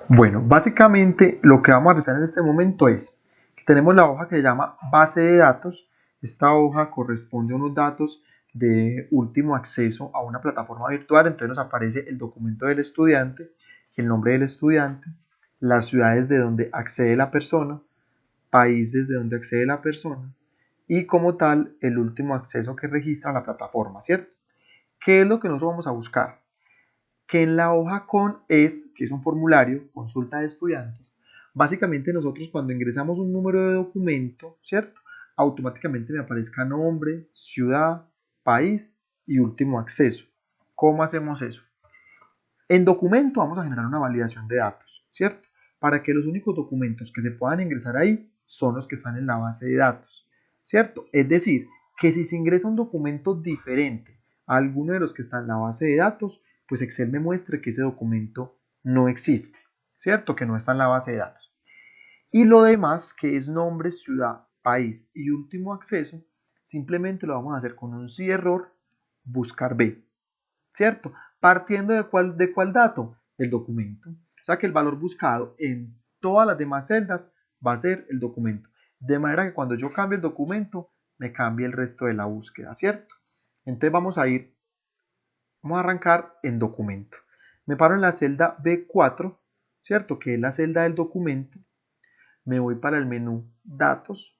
Bueno, básicamente lo que vamos a realizar en este momento es que tenemos la hoja que se llama base de datos. Esta hoja corresponde a unos datos de último acceso a una plataforma virtual. Entonces nos aparece el documento del estudiante, el nombre del estudiante, las ciudades de donde accede la persona, país desde donde accede la persona y como tal el último acceso que registra la plataforma, ¿cierto? ¿Qué es lo que nosotros vamos a buscar? Que en la hoja que es un formulario, consulta de estudiantes, básicamente nosotros cuando ingresamos un número de documento, ¿cierto? Automáticamente me aparezca nombre, ciudad, país y último acceso. ¿Cómo hacemos eso? En documento vamos a generar una validación de datos, ¿cierto? Para que los únicos documentos que se puedan ingresar ahí son los que están en la base de datos, ¿cierto? Es decir, que si se ingresa un documento diferente a alguno de los que está en la base de datos, pues Excel me muestre que ese documento no existe, ¿cierto? Que no está en la base de datos. Y lo demás, que es nombre, ciudad, país y último acceso, simplemente lo vamos a hacer con un sí error, buscar B, ¿cierto? Partiendo de cuál dato? El documento. O sea que el valor buscado en todas las demás celdas va a ser el documento. De manera que cuando yo cambie el documento, me cambie el resto de la búsqueda, ¿cierto? Entonces vamos a arrancar en documento. Me paro en la celda B4, ¿cierto? Que es la celda del documento. Me voy para el menú datos.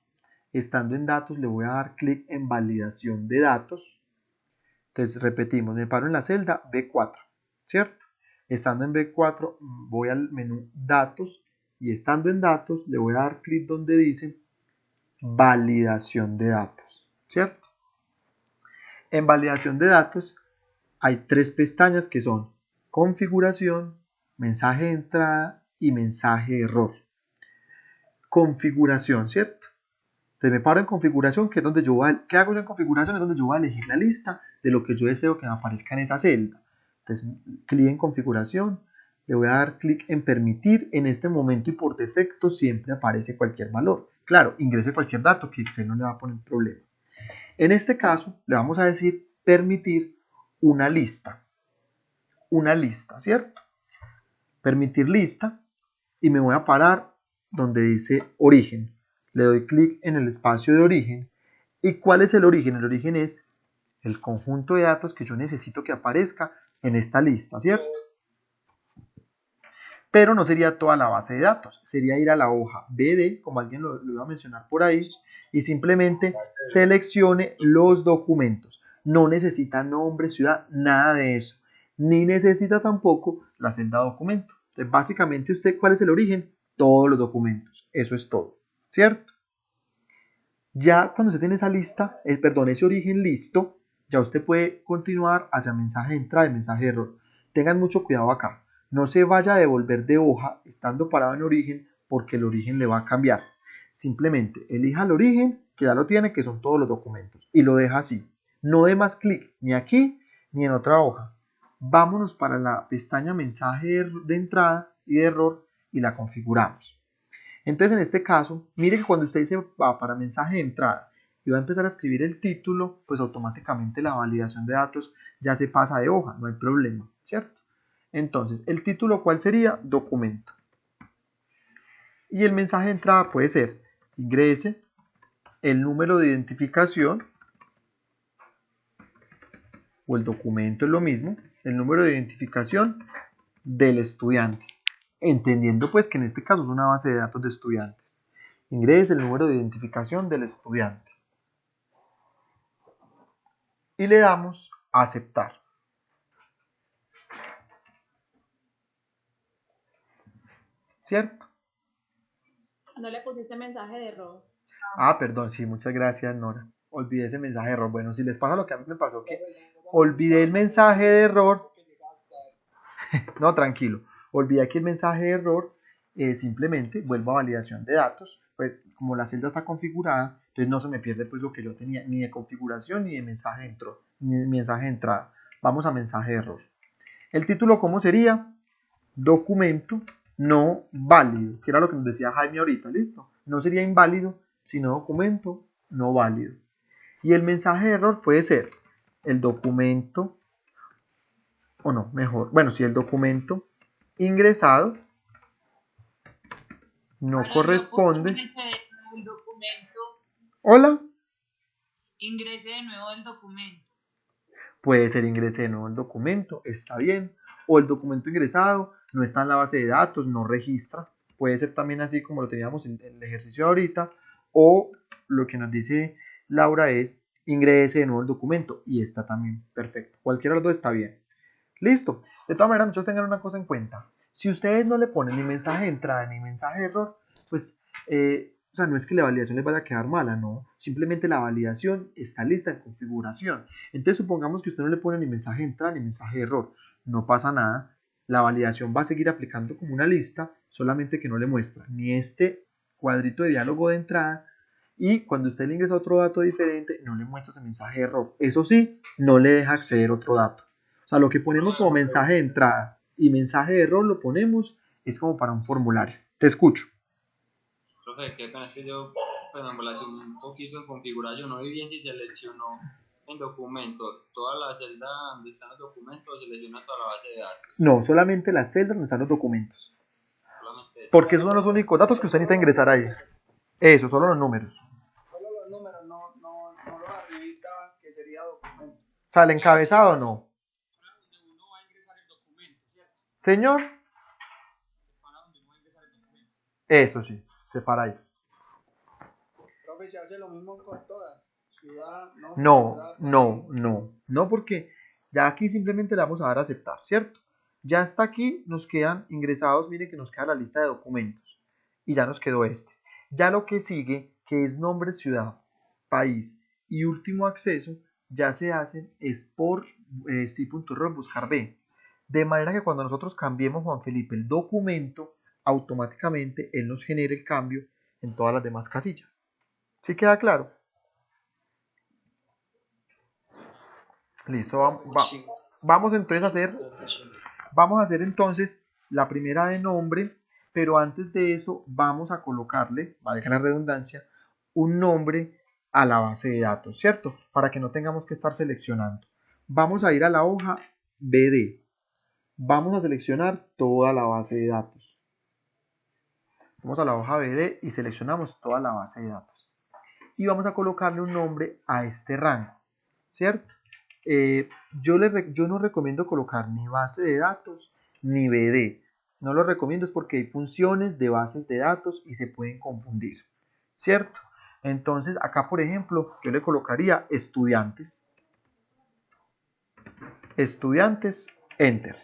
Estando en datos le voy a dar clic en validación de datos. Entonces repetimos, me paro en la celda B4, ¿cierto? Estando en B4 voy al menú datos y estando en datos le voy a dar clic donde dice validación de datos, ¿cierto? En validación de datos hay tres pestañas que son configuración, mensaje de entrada y mensaje de error. Configuración, ¿cierto? Entonces me paro en configuración, que es donde yo voy a, ¿qué hago yo en configuración? Es donde yo voy a elegir la lista de lo que yo deseo que me aparezca en esa celda. Entonces, clic en configuración, le voy a dar clic en permitir. En este momento y por defecto siempre aparece cualquier valor. Claro, ingrese cualquier dato que Excel no le va a poner problema. En este caso, le vamos a decir permitir una lista, ¿cierto? Permitir lista y me voy a parar donde dice origen. Le doy clic en el espacio de origen. ¿Y cuál es el origen? El origen es el conjunto de datos que yo necesito que aparezca en esta lista, ¿cierto? Pero no sería toda la base de datos, sería ir a la hoja BD, como alguien lo iba a mencionar por ahí, y simplemente seleccione los documentos. No necesita nombre, ciudad, nada de eso. Ni necesita tampoco la celda documento. Entonces, básicamente, usted, ¿cuál es el origen? Todos los documentos. Eso es todo, ¿cierto? Ya cuando usted tiene esa lista, ese origen listo, ya usted puede continuar hacia mensaje de entrada y mensaje de error. Tengan mucho cuidado acá. No se vaya a devolver de hoja estando parado en origen porque el origen le va a cambiar. Simplemente elija el origen, que ya lo tiene, que son todos los documentos, y lo deja así. No dé más clic ni aquí ni en otra hoja. Vámonos para la pestaña mensaje de entrada y de error y la configuramos. Entonces, en este caso, mire que cuando usted se va para mensaje de entrada y va a empezar a escribir el título, pues automáticamente la validación de datos ya se pasa de hoja, no hay problema, ¿cierto? Entonces, el título, ¿cuál sería? Documento. Y el mensaje de entrada puede ser, ingrese el número de identificación, o el documento es lo mismo, el número de identificación del estudiante, entendiendo pues que en este caso es una base de datos de estudiantes. Ingrese el número de identificación del estudiante. Y le damos a aceptar. ¿Cierto? No le pusiste mensaje de error. Ah, perdón, sí, muchas gracias, Nora. Olvidé ese mensaje de error. Bueno, si les pasa lo que a mí me pasó, que olvidé el mensaje de error. No, tranquilo. Olvidé aquí el mensaje de error. Simplemente vuelvo a validación de datos. Pues como la celda está configurada, entonces no se me pierde pues lo que yo tenía, ni de configuración, ni de mensaje de entrada, ni de mensaje de entrada. Vamos a mensaje de error. El título, ¿cómo sería? Documento no válido, que era lo que nos decía Jaime ahorita, ¿listo? No sería inválido, sino documento no válido. Y el mensaje de error puede ser el documento, o no, mejor, bueno, si el documento ingresado no Para corresponde. el documento, Hola, ingrese de nuevo el documento. puede ser ingrese de nuevo el documento, está bien. O el documento ingresado no está en la base de datos, no registra. Puede ser también así como lo teníamos en el ejercicio de ahorita. O lo que nos dice Laura es ingrese de nuevo el documento y está también perfecto. Cualquiera de los dos está bien. Listo. De todas maneras, muchos tengan una cosa en cuenta. Si ustedes no le ponen ni mensaje de entrada ni mensaje de error, pues, o sea, no es que la validación les vaya a quedar mala, no. Simplemente la validación está lista en configuración. Entonces, supongamos que usted no le pone ni mensaje de entrada ni mensaje de error. No pasa nada. La validación va a seguir aplicando como una lista, solamente que no le muestra ni este cuadrito de diálogo de entrada y cuando usted le ingresa otro dato diferente, no le muestra ese mensaje de error. Eso sí, no le deja acceder a otro dato. O sea, lo que ponemos como mensaje de entrada y mensaje de error lo ponemos es como para un formulario. Te escucho. Profe, que apenas que yo, pues me molesté un poquito en configuración, no vi bien si seleccionó en documento toda la celda donde están los documentos o selecciona toda la base de datos. No, solamente las celdas donde están los documentos. Solamente eso. Porque esos son los únicos datos que usted necesita ingresar ahí. Eso, solo los números. Solo los números, no los arribita, que sería documento. O sea, el encabezado no. Donde uno va a ingresar el documento, ¿cierto? Señor, Para donde uno va a ingresar el documento. eso sí, se para ahí. Profe, se hace lo mismo con todas. Ciudad, no. No, Ciudad, no, país. no, porque ya aquí simplemente le vamos a dar a aceptar, ¿cierto? Ya hasta aquí nos quedan ingresados, miren que nos queda la lista de documentos y ya nos quedó este. Ya lo que sigue, que es nombre, ciudad, país y último acceso, ya se hacen es por sí.error buscar B. De manera que cuando nosotros cambiemos, Juan Felipe, el documento, automáticamente él nos genera el cambio en todas las demás casillas. ¿Sí queda claro? Listo, vamos entonces a hacer, la primera de nombre, pero antes de eso vamos a colocarle, valga la redundancia, un nombre a la base de datos, ¿cierto? Para que no tengamos que estar seleccionando. Vamos a ir a la hoja BD. Vamos a seleccionar toda la base de datos. Vamos a la hoja BD y seleccionamos toda la base de datos. Y vamos a colocarle un nombre a este rango, ¿cierto? Yo no recomiendo colocar ni base de datos ni BD. No lo recomiendo es porque hay funciones de bases de datos y se pueden confundir, ¿cierto? Entonces acá por ejemplo yo le colocaría estudiantes. Estudiantes, enter.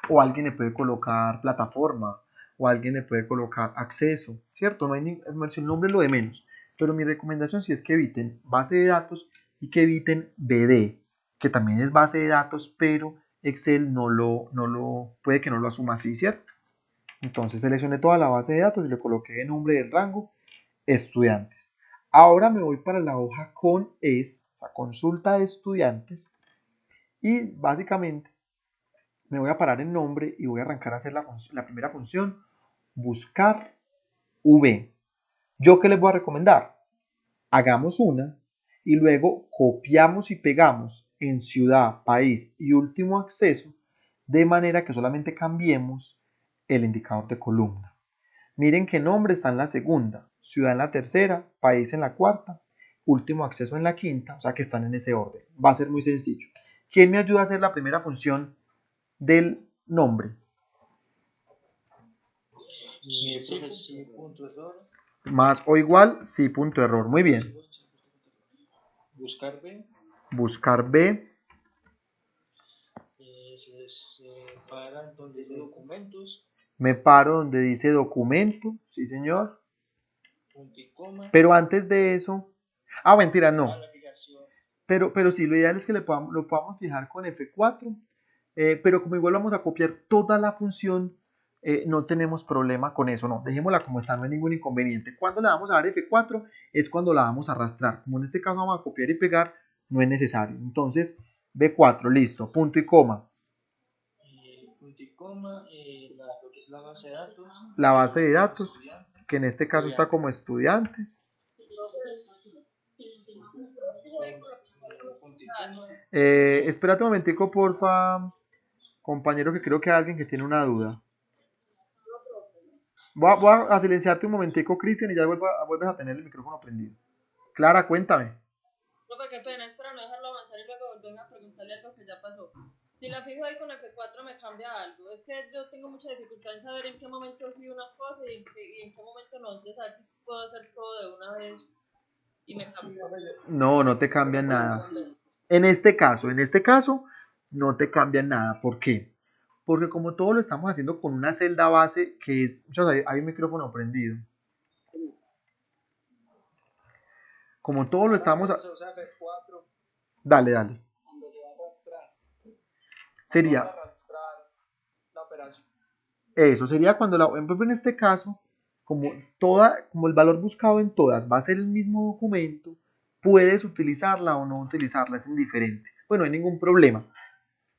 O alguien le puede colocar plataforma o alguien le puede colocar acceso, ¿cierto? No hay el nombre es lo de menos. Pero mi recomendación sí es que eviten base de datos y que eviten BD, que también es base de datos, pero Excel puede que no lo asuma así, ¿cierto? Entonces seleccioné toda la base de datos y le coloqué el nombre del rango estudiantes. Ahora me voy para la hoja con la consulta de estudiantes, y básicamente me voy a parar en nombre y voy a arrancar a hacer la primera función, buscar V. ¿Yo qué les voy a recomendar? Hagamos una y luego copiamos y pegamos en ciudad, país y último acceso, de manera que solamente cambiemos el indicador de columna. Miren que nombre está en la segunda, ciudad en la tercera, país en la cuarta, último acceso en la quinta, o sea que están en ese orden. Va a ser muy sencillo. ¿Quién me ayuda a hacer la primera función del nombre? Más o igual, sí, punto error. Muy bien. Buscar B. Buscar B. Para donde dice documentos. Me paro donde dice documento. Sí, señor. Punto y coma. Pero antes de eso. Ah, mentira, no. Pero sí, lo ideal es que lo podamos fijar con F4. Pero como igual vamos a copiar toda la función, no tenemos problema con eso, no, dejémosla como está, no hay ningún inconveniente. Cuando le vamos a dar F4 es cuando la vamos a arrastrar, como en este caso vamos a copiar y pegar, no es necesario. Entonces, B4, listo, punto y coma. Punto y coma, lo que es la base de datos. La base de datos, que en este caso está como estudiantes. Espérate un momentico, porfa, compañero, que creo que hay alguien que tiene una duda. Voy a silenciarte un momentico, Cristian, y ya vuelves a tener el micrófono prendido. Clara, cuéntame. Profe, qué pena, es para no dejarlo avanzar y luego volverme a preguntarle algo que ya pasó. Si la fijo ahí con F4 me cambia algo. Es que yo tengo mucha dificultad en saber en qué momento sí una cosa y en qué momento no. Entonces, a ver si puedo hacer todo de una vez y me cambia. No, no te cambian nada. En este caso, no te cambian nada. ¿Por qué? Porque como todo lo estamos haciendo con una celda base que es... Muchachos, hay un micrófono prendido. Como todo lo estamos... Se usa F4 Dale, dale. cuando se va a arrastrar. Sería... Vas a arrastrar la operación. Eso sería cuando en este caso, como el valor buscado en todas va a ser el mismo documento, puedes utilizarla o no utilizarla, es indiferente. Bueno, no hay ningún problema.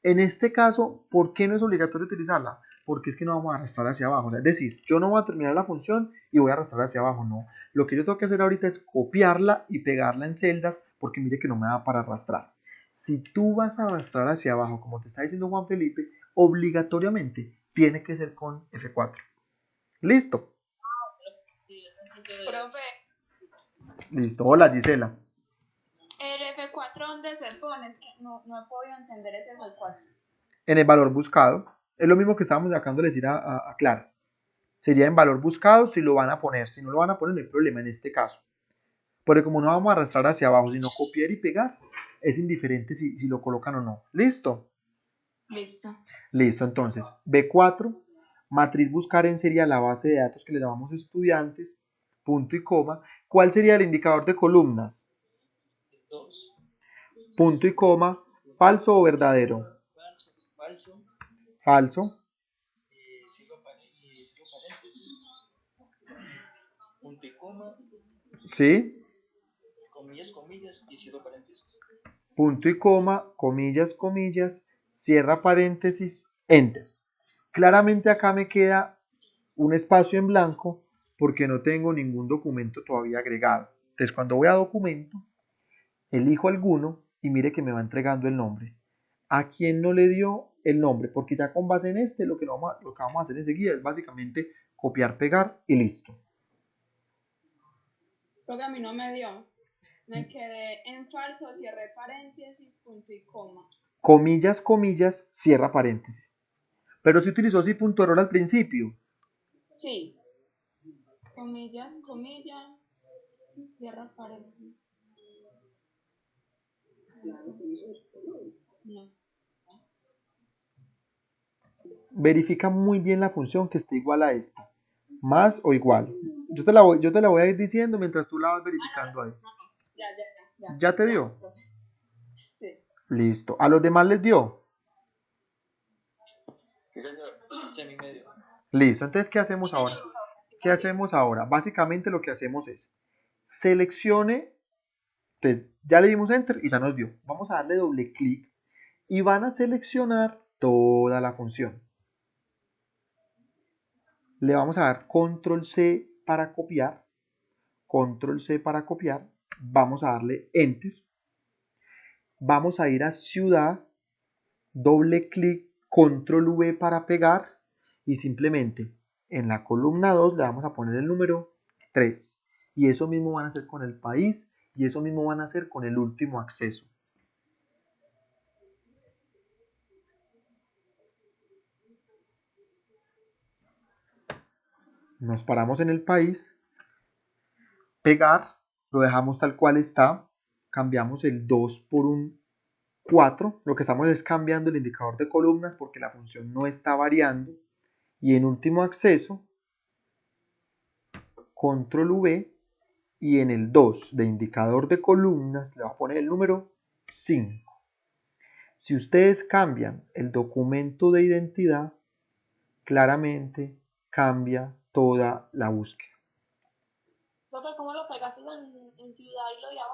En este caso, ¿por qué no es obligatorio utilizarla? Porque es que no vamos a arrastrar hacia abajo. Es decir, yo no voy a terminar la función y voy a arrastrar hacia abajo, no. Lo que yo tengo que hacer ahorita es copiarla y pegarla en celdas porque mire que no me da para arrastrar. Si tú vas a arrastrar hacia abajo, como te está diciendo Juan Felipe, obligatoriamente tiene que ser con F4. ¿Listo? Profe, Listo. Hola, Gisela. ¿el F4 dónde se pone? Es que no he podido entender ese F4. En el valor buscado. Es lo mismo que estábamos acabando de decir a Clara. Sería en valor buscado si lo van a poner. Si no lo van a poner, no hay problema en este caso. Porque como no vamos a arrastrar hacia abajo, sino copiar y pegar, es indiferente si lo colocan o no. ¿Listo? Listo. Listo, entonces, B4, matriz buscar en sería la base de datos que le llamamos estudiantes, punto y coma. ¿Cuál sería el indicador de columnas? 2. Punto y coma, falso o verdadero. Falso. Falso, Sigo paréntesis. Punto y coma. ¿sí? Comillas, comillas y cierro paréntesis. Punto y coma, comillas, comillas, cierra paréntesis, enter. Claramente acá me queda un espacio en blanco porque no tengo ningún documento todavía agregado. Entonces cuando voy a documento, elijo alguno y mire que me va entregando el nombre. ¿A quién no le dio el nombre? Porque ya con base en este lo que vamos a hacer enseguida es básicamente copiar, pegar y listo. Profe, a mí no me dio. Me quedé en falso, cierre paréntesis, punto y coma. Comillas, comillas, cierra paréntesis. Pero si utilizó sí punto error al principio. Sí. Comillas, comillas, cierra paréntesis. No. Verifica muy bien la función que esté igual a esta. Más o igual. Yo te la voy a ir diciendo mientras tú la vas verificando ahí. Ya. ¿Ya te dio? Sí. Listo. ¿A los demás les dio? Sí, señor. Sí, a mí me dio. Listo. Entonces, ¿qué hacemos ahora? ¿Qué hacemos ahora? Básicamente lo que hacemos es seleccione. Entonces, ya le dimos enter y ya nos dio. Vamos a darle doble clic y van a seleccionar toda la función. Le vamos a dar control C para copiar. Control C para copiar. Vamos a darle enter. Vamos a ir a ciudad. Doble clic, control V para pegar. Y simplemente en la columna 2 le vamos a poner el número 3. Y eso mismo van a hacer con el país. Y eso mismo van a hacer con el último acceso. Nos paramos en el país, pegar, lo dejamos tal cual está, cambiamos el 2 por un 4, lo que estamos es cambiando el indicador de columnas porque la función no está variando, y en último acceso, control V, y en el 2 de indicador de columnas le va a poner el número 5. Si ustedes cambian el documento de identidad, claramente cambia toda la búsqueda. Profe, ¿cómo lo pegaste en ciudad y lo de abajo?